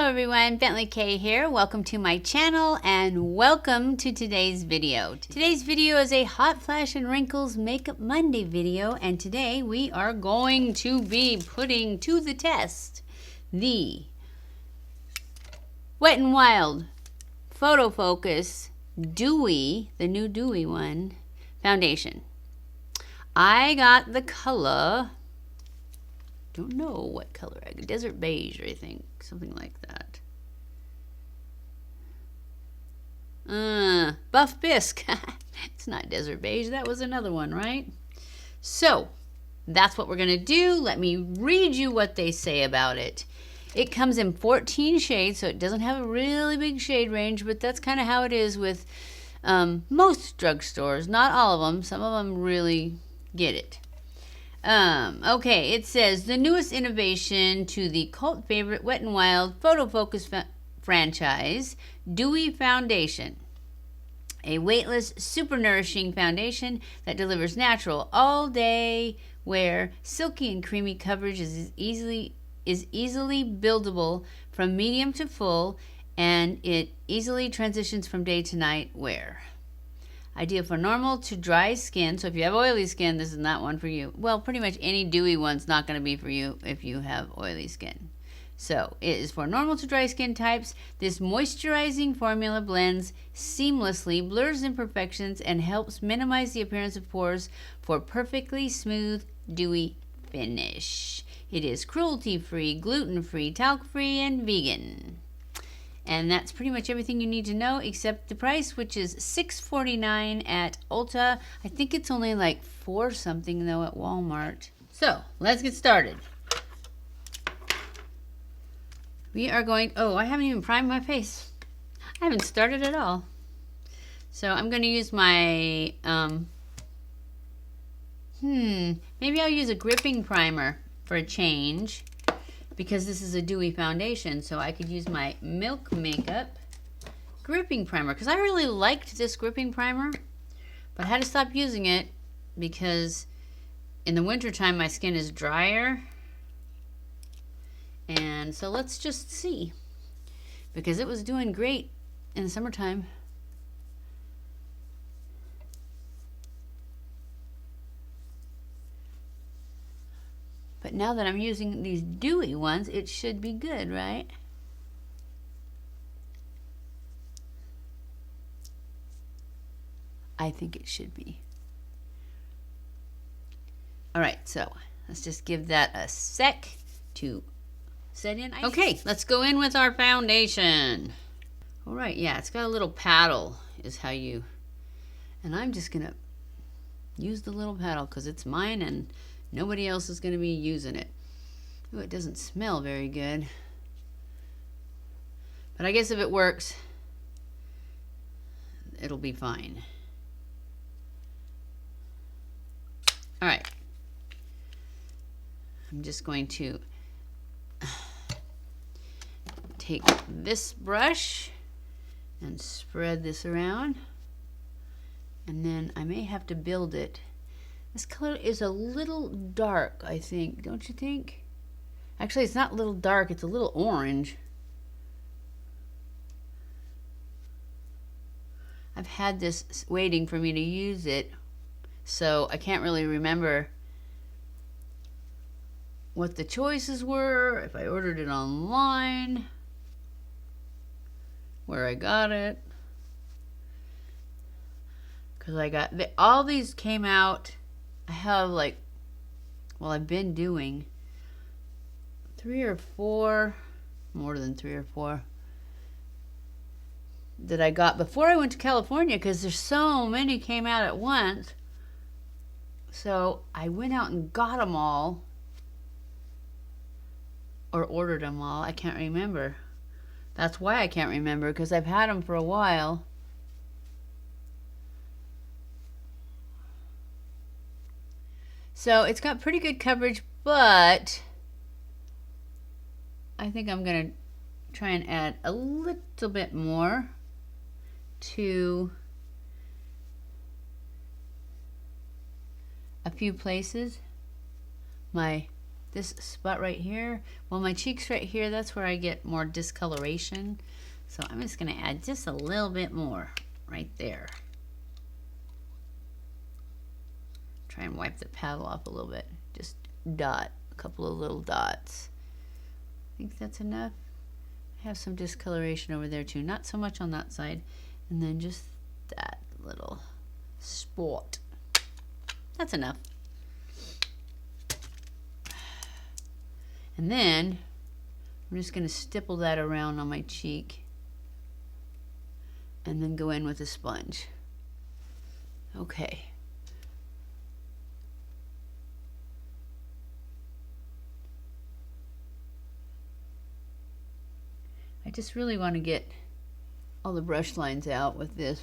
Hello everyone, BentlyK here. Welcome to my channel and welcome to today's video. Today's video is a Hot Flash and Wrinkles Makeup Monday video, and today we are going to be putting to the test the Wet n Wild Photofocus Dewy, the new Dewy one, foundation. I got the color, don't know what color, desert beige, I think, something like that. Buff Bisque. It's not desert beige, that was another one, right? So that's what we're gonna do. Let me read you what they say about it. It comes in 14 shades, so it doesn't have a really big shade range, but that's kind of how it is with most drugstores. Not all of them, some of them really get it. Okay, it says the newest innovation to the cult favorite Wet n Wild Photofocus franchise, Dewy Foundation. A weightless, super nourishing foundation that delivers natural, all-day wear, silky and creamy coverage is easily buildable from medium to full, and it easily transitions from day to night wear. Ideal for normal to dry skin. So if you have oily skin, this is not one for you. Well, pretty much any dewy one's not going to be for you if you have oily skin. So it is for normal to dry skin types. This moisturizing formula blends seamlessly, blurs imperfections, and helps minimize the appearance of pores for perfectly smooth, dewy finish. It is cruelty-free, gluten-free, talc-free, and vegan. And that's pretty much everything you need to know except the price, which is $6.49 at Ulta. I think it's only like $4 something though at Walmart. So let's get started. We are going, oh, I haven't even primed my face. I haven't started at all. So I'm going to use my, maybe I'll use a gripping primer for a change, because this is a dewy foundation, so I could use my Milk Makeup gripping primer, because I really liked this gripping primer, but I had to stop using it because in the wintertime my skin is drier. And so let's just see, because it was doing great in the summertime. But now that I'm using these dewy ones, it should be good, right? I think it should be. All right, so let's just give that a sec to set in. Okay, let's go in with our foundation. All right, yeah, it's got a little paddle is how you, and I'm just gonna use the little paddle because it's mine and nobody else is going to be using it. Oh, it doesn't smell very good. But I guess if it works, it'll be fine. All right. I'm just going to take this brush and spread this around. And then I may have to build it. This color is a little dark, I think. Don't you think? Actually, it's not a little dark. It's a little orange. I've had this waiting for me to use it, so I can't really remember what the choices were, if I ordered it online, where I got it. Because I got, all these came out. I have like, well, I've been doing 3 or 4, more than 3 or 4, that I got before I went to California, because there's so many came out at once. So I went out and got them all, or ordered them all. I can't remember. That's why I can't remember, because I've had them for a while. So it's got pretty good coverage, but I think I'm going to try and add a little bit more to a few places. this spot right here, well, my cheeks right here, that's where I get more discoloration. So I'm just going to add just a little bit more right there. Try and wipe the paddle off a little bit. Just dot, a couple of little dots. I think that's enough. I have some discoloration over there too. Not so much on that side. And then just that little spot. That's enough. And then I'm just going to stipple that around on my cheek and then go in with a sponge. Okay. I just really want to get all the brush lines out with this.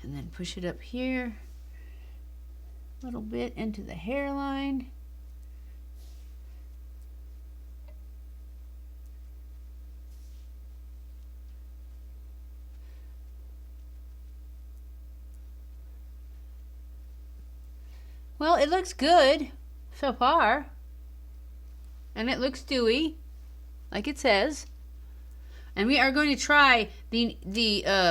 And then push it up here a little bit into the hairline. Well, it looks good so far. And it looks dewy, like it says. And we are going to try the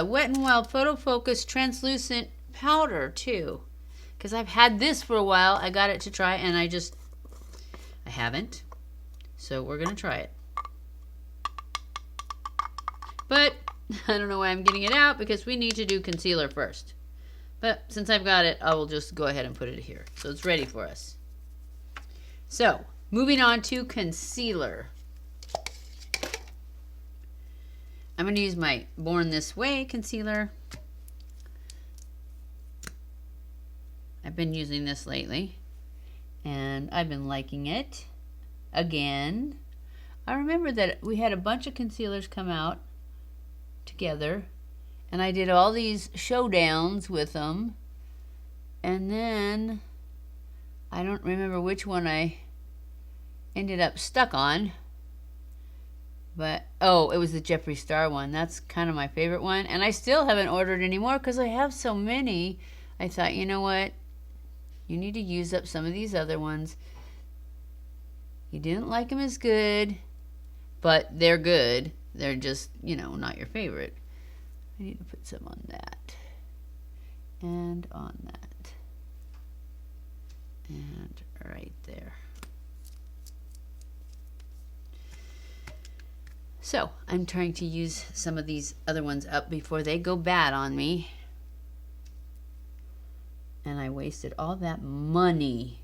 Wet n Wild Photofocus Translucent Powder too. Because I've had this for a while. I got it to try and I haven't. So we're going to try it. But I don't know why I'm getting it out because we need to do concealer first. But since I've got it, I will just go ahead and put it here. So it's ready for us. So moving on to concealer. I'm going to use my Born This Way concealer. I've been using this lately, and I've been liking it. Again, I remember that we had a bunch of concealers come out together, and I did all these showdowns with them, and then I don't remember which one I ended up stuck on. But, oh, it was the Jeffree Star one. That's kind of my favorite one. And I still haven't ordered any more because I have so many. I thought, you know what? You need to use up some of these other ones. You didn't like them as good, but they're good. They're just, you know, not your favorite. I need to put some on that. And on that. And right there. So I'm trying to use some of these other ones up before they go bad on me. And I wasted all that money.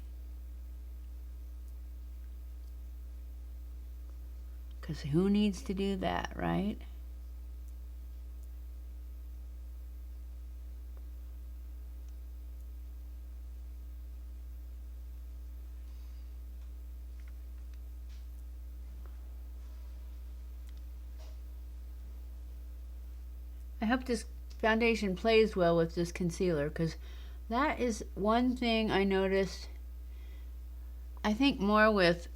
Because who needs to do that, right? I hope this foundation plays well with this concealer because that is one thing I noticed. I think more with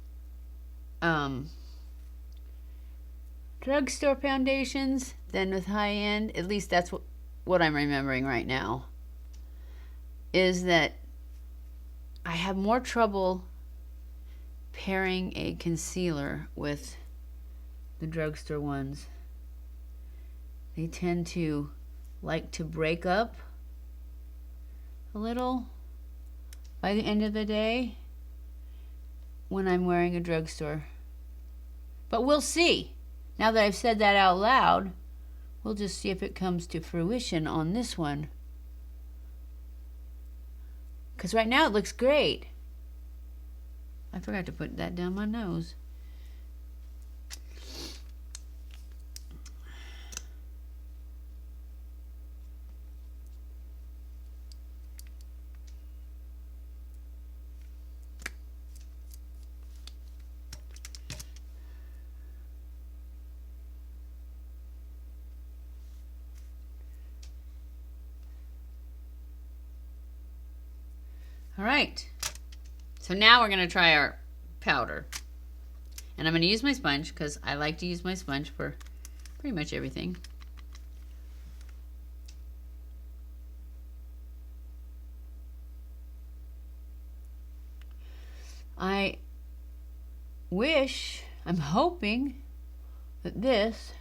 drugstore foundations than with high-end. At least that's what I'm remembering right now. Is that I have more trouble pairing a concealer with the drugstore ones. They tend to like to break up a little by the end of the day when I'm wearing a drugstore. But we'll see. Now that I've said that out loud, we'll just see if it comes to fruition on this one. Because right now it looks great. I forgot to put that down my nose. All right, so now we're going to try our powder. And I'm going to use my sponge because I like to use my sponge for pretty much everything. I'm hoping that this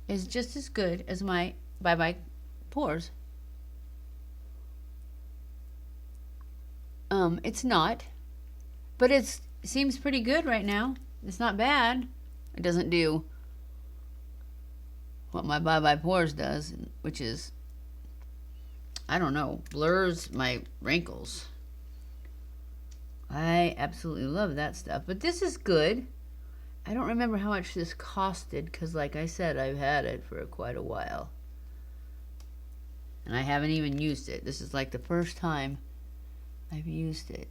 is just as good as my Bye Bye Pores. It's not, but it seems pretty good right now. It's not bad. It doesn't do what my Bye Bye Pores does, which is, I don't know, blurs my wrinkles. I absolutely love that stuff, but this is good. I don't remember how much this costed because, like I said, I've had it for quite a while. And I haven't even used it. This is like the first time I've used it.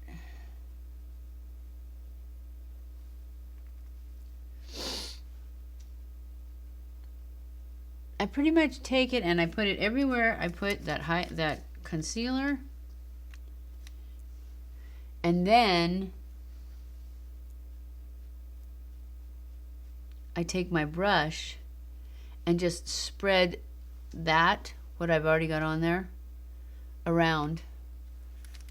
I pretty much take it and I put it everywhere. I put that concealer. And then I take my brush and just spread that, what I've already got on there, around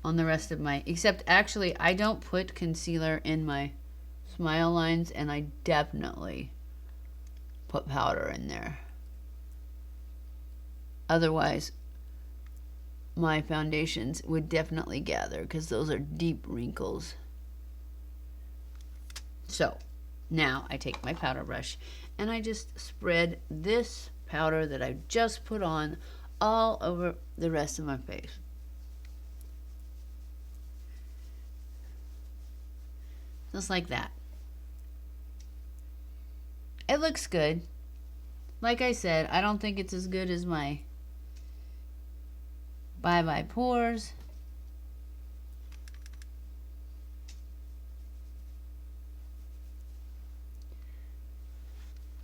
on the rest of my, except actually I don't put concealer in my smile lines, and I definitely put powder in there. Otherwise, my foundations would definitely gather because those are deep wrinkles. So now I take my powder brush and I just spread this powder that I just put on all over the rest of my face. Just like that. It looks good. Like I said, I don't think it's as good as my Bye Bye Pores.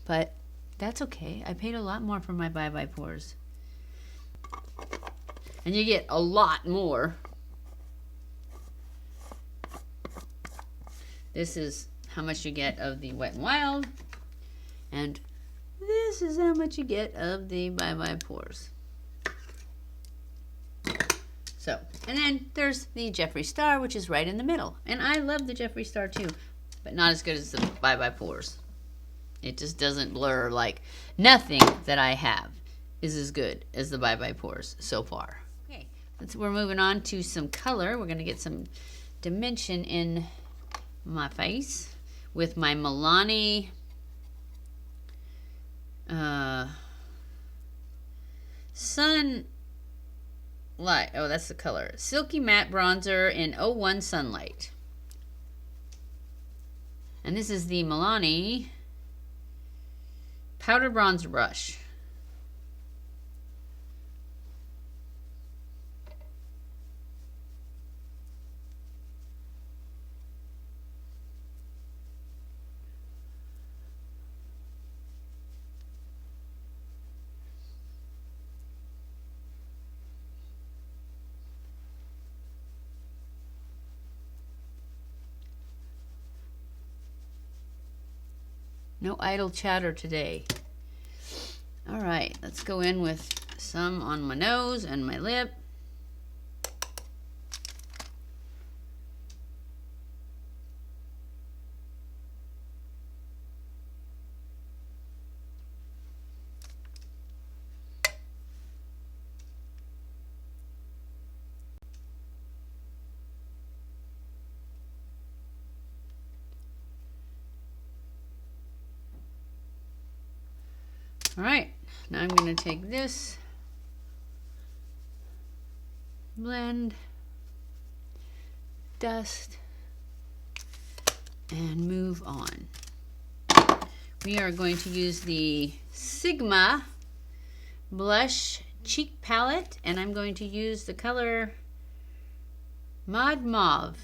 But that's okay. I paid a lot more for my Bye Bye Pores. And you get a lot more. This is how much you get of the Wet n Wild. And this is how much you get of the Bye Bye Pores. So, and then there's the Jeffree Star, which is right in the middle. And I love the Jeffree Star too, but not as good as the Bye Bye Pores. It just doesn't blur. Like, nothing that I have is as good as the Bye Bye Pores so far. Okay, we're moving on to some color. We're going to get some dimension in my face with my Milani Sunlight. Oh, that's the color. Silky Matte Bronzer in 01 Sunlight. And this is the Milani Powder Bronze Brush. No idle chatter today. All right, let's go in with some on my nose and my lip. All right, now I'm going to take this, blend, dust, and move on. We are going to use the Sigma Blush Cheek Palette, and I'm going to use the color Mod Mauve.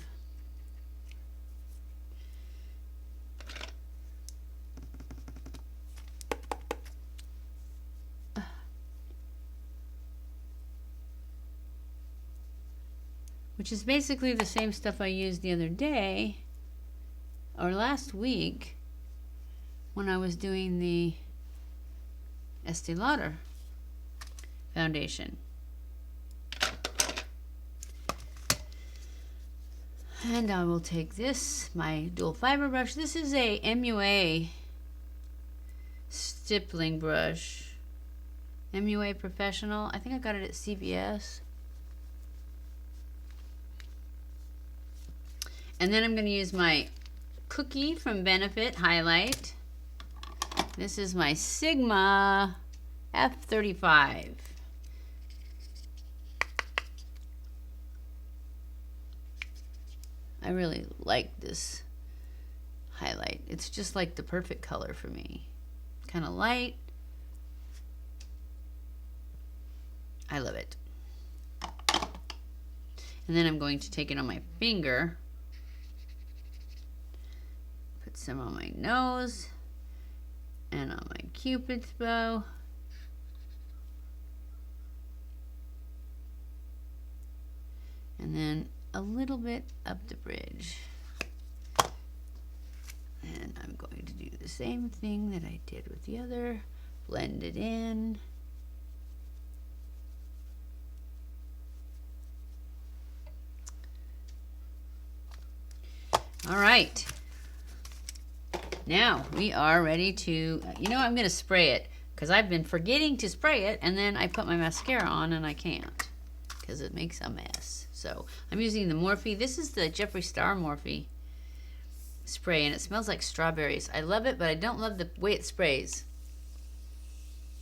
Which is basically the same stuff I used the other day. or last week when I was doing the Estee Lauder foundation. And I will take this, my dual fiber brush. This is a MUA stippling brush. MUA Professional. I think I got it at CVS. And then I'm going to use my Cookie from Benefit highlight. This is my Sigma F35. I really like this highlight. It's just like the perfect color for me. Kind of light. I love it. And then I'm going to take it on my finger. Put some on my nose and on my Cupid's bow. And then a little bit up the bridge. And I'm going to do the same thing that I did with the other. Blend it in. All right. Now we are ready to, I'm going to spray it because I've been forgetting to spray it, and then I put my mascara on and I can't because it makes a mess. So I'm using the Morphe. This is the Jeffree Star Morphe spray, and it smells like strawberries. I love it, but I don't love the way it sprays.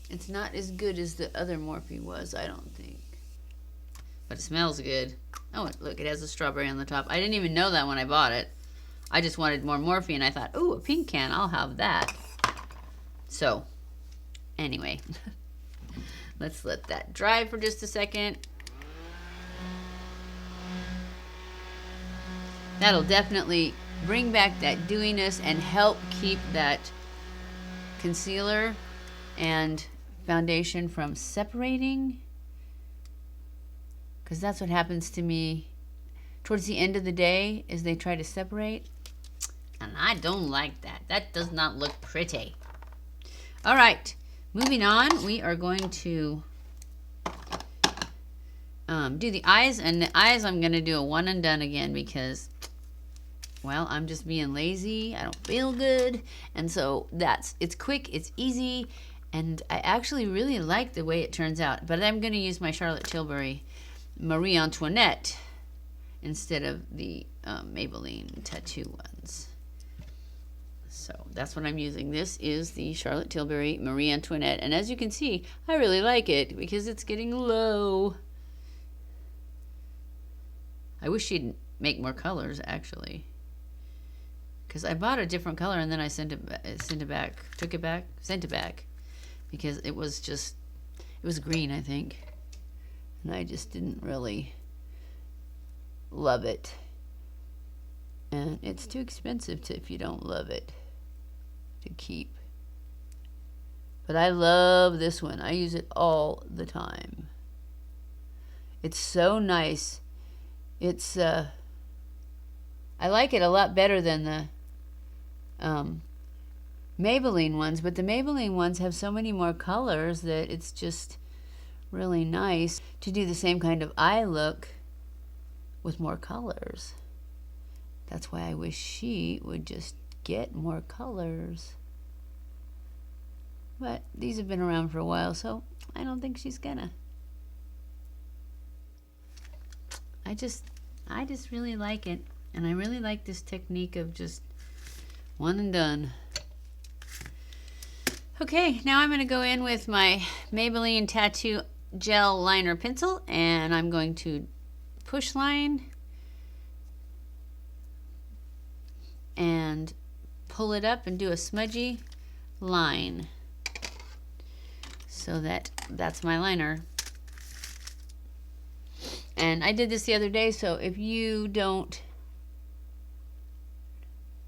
It's not as good as the other Morphe was, I don't think. But it smells good. Oh, look, it has a strawberry on the top. I didn't even know that when I bought it. I just wanted more Morphe, and I thought, ooh, a pink can, I'll have that. So, anyway, let's let that dry for just a second. That'll definitely bring back that dewiness and help keep that concealer and foundation from separating, because that's what happens to me towards the end of the day, is they try to separate, and I don't like that. That does not look pretty. All right, moving on, we are going to do the eyes, and the eyes I'm going to do a one and done again because, well, I'm just being lazy. I don't feel good, and so it's quick, it's easy, and I actually really like the way it turns out. But I'm going to use my Charlotte Tilbury Marie Antoinette instead of the Maybelline tattoo ones. So that's what I'm using. This is the Charlotte Tilbury Marie Antoinette, and as you can see, I really like it because it's getting low. I wish she'd make more colors, actually, because I bought a different color and then I sent it back because it was green, I think, and I just didn't really love it, and it's too expensive if you don't love it to keep. But I love this one. I use it all the time. It's so nice. It's I like it a lot better than the Maybelline ones, but the Maybelline ones have so many more colors that it's just really nice to do the same kind of eye look with more colors. That's why I wish she would just get more colors. But these have been around for a while, so I don't think she's gonna. I just really like it, and I really like this technique of just one and done. Okay, now I'm going to go in with my Maybelline Tattoo Gel Liner Pencil, and I'm going to push line and pull it up and do a smudgy line. So that's my liner. And I did this the other day, so if you don't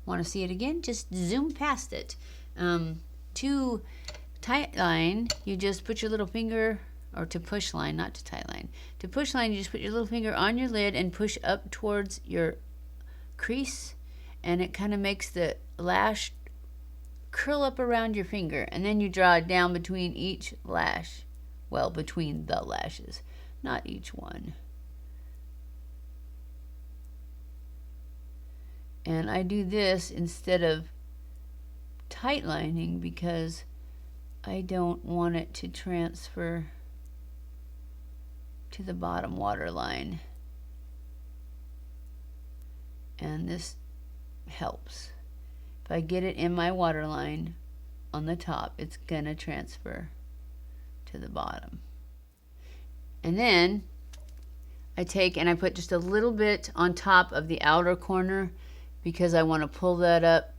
want to see it again, just zoom past it. To tight line, you just put your little finger, or to push line, not to tight line. To push line, you just put your little finger on your lid and push up towards your crease, and it kind of makes the lash curl up around your finger, and then you draw it down between each lash. Well, between the lashes, not each one. And I do this instead of tight lining because I don't want it to transfer to the bottom waterline. And this helps. If I get it in my waterline on the top, it's gonna transfer to the bottom. And then I take and I put just a little bit on top of the outer corner because I want to pull that up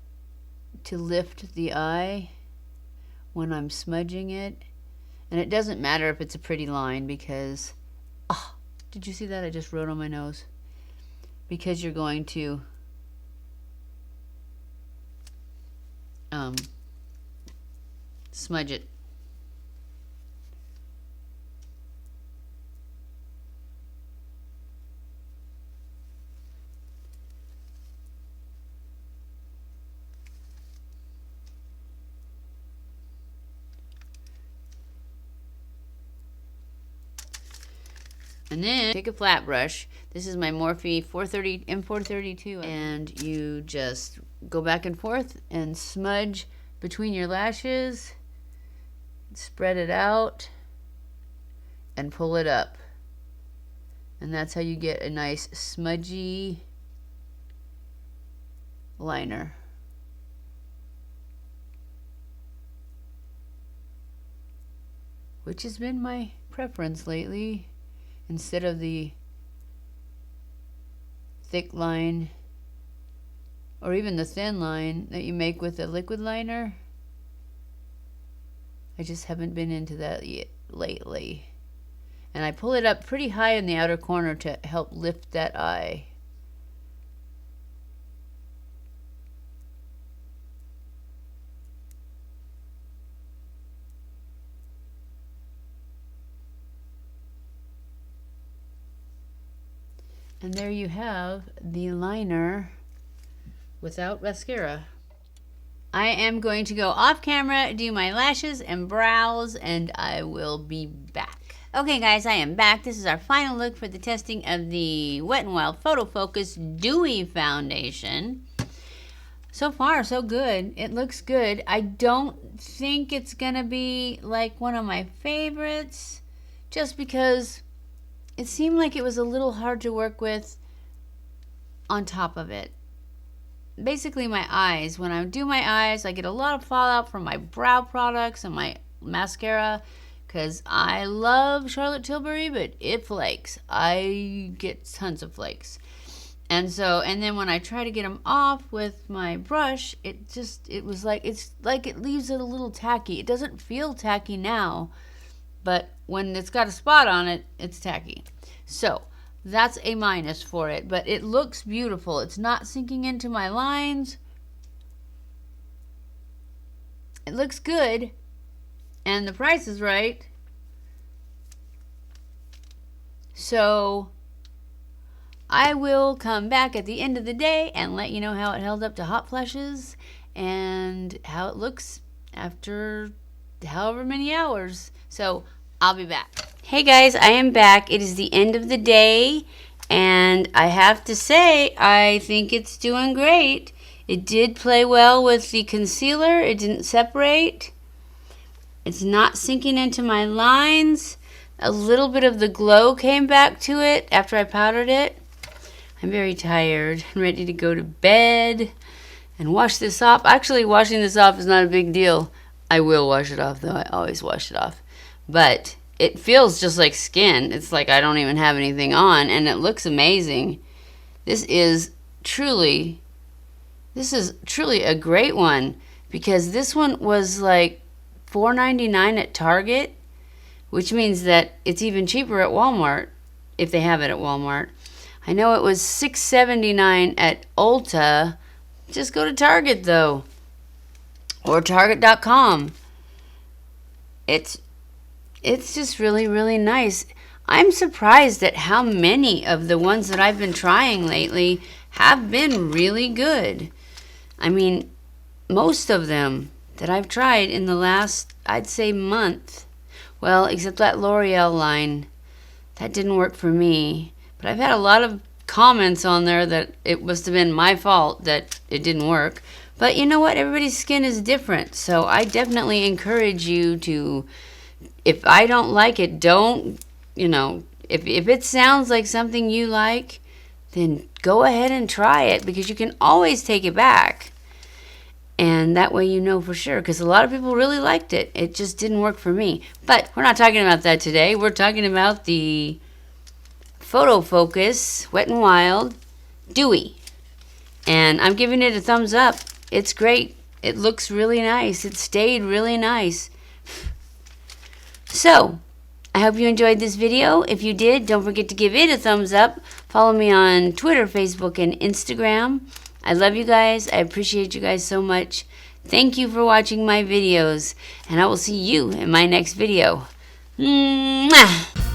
to lift the eye when I'm smudging it. And it doesn't matter if it's a pretty line because, oh, did you see that? I just wrote on my nose. Because you're going to smudge it. And then take a flat brush. This is my Morphe 430 M432, and you just go back and forth and smudge between your lashes, spread it out, and pull it up. And that's how you get a nice smudgy liner. Which has been my preference lately. Instead of the thick line or even the thin line that you make with a liquid liner. I just haven't been into that yet lately. And I pull it up pretty high in the outer corner to help lift that eye. And there you have the liner without mascara. I am going to go off camera, do my lashes and brows, and I will be back. Okay guys, I am back. This is our final look for the testing of the Wet n Wild Photofocus Dewy Foundation. So far, so good. It looks good. I don't think it's gonna be like one of my favorites, just because it seemed like it was a little hard to work with on top of it. Basically my eyes, when I do my eyes, I get a lot of fallout from my brow products and my mascara because I love Charlotte Tilbury, but it flakes. I get tons of flakes. And then when I try to get them off with my brush, it's like it leaves it a little tacky. It doesn't feel tacky now, but when it's got a spot on it, it's tacky. So that's a minus for it, but it looks beautiful. It's not sinking into my lines. It looks good, and the price is right. So I will come back at the end of the day and let you know how it held up to hot flashes and how it looks after however many hours. So I'll be back. Hey guys, I am back. It is the end of the day, and I have to say, I think it's doing great. It did play well with the concealer. It didn't separate. It's not sinking into my lines. A little bit of the glow came back to it after I powdered it. I'm very tired. I'm ready to go to bed and wash this off. Actually, washing this off is not a big deal. I will wash it off, though. I always wash it off. But it feels just like skin. It's like I don't even have anything on, and it looks amazing. This is truly a great one, because this one was like $4.99 at Target, which means that it's even cheaper at Walmart, if they have it at Walmart. I know it was $6.79 at Ulta. Just go to Target, though, or Target.com. It's just really, really nice. I'm surprised at how many of the ones that I've been trying lately have been really good. I mean, most of them that I've tried in the last, I'd say, month, well, except that L'Oreal line, that didn't work for me. But I've had a lot of comments on there that it must have been my fault that it didn't work. But you know what? Everybody's skin is different. So I definitely encourage you to, if I don't like it, don't, you know, if it sounds like something you like, then go ahead and try it, because you can always take it back. And that way you know for sure, because a lot of people really liked it. It just didn't work for me. But we're not talking about that today. We're talking about the Photofocus Wet n Wild Dewy. And I'm giving it a thumbs up. It's great. It looks really nice. It stayed really nice. So, I hope you enjoyed this video. If you did, don't forget to give it a thumbs up. Follow me on Twitter, Facebook, and Instagram. I love you guys. I appreciate you guys so much. Thank you for watching my videos, and I will see you in my next video. Mwah!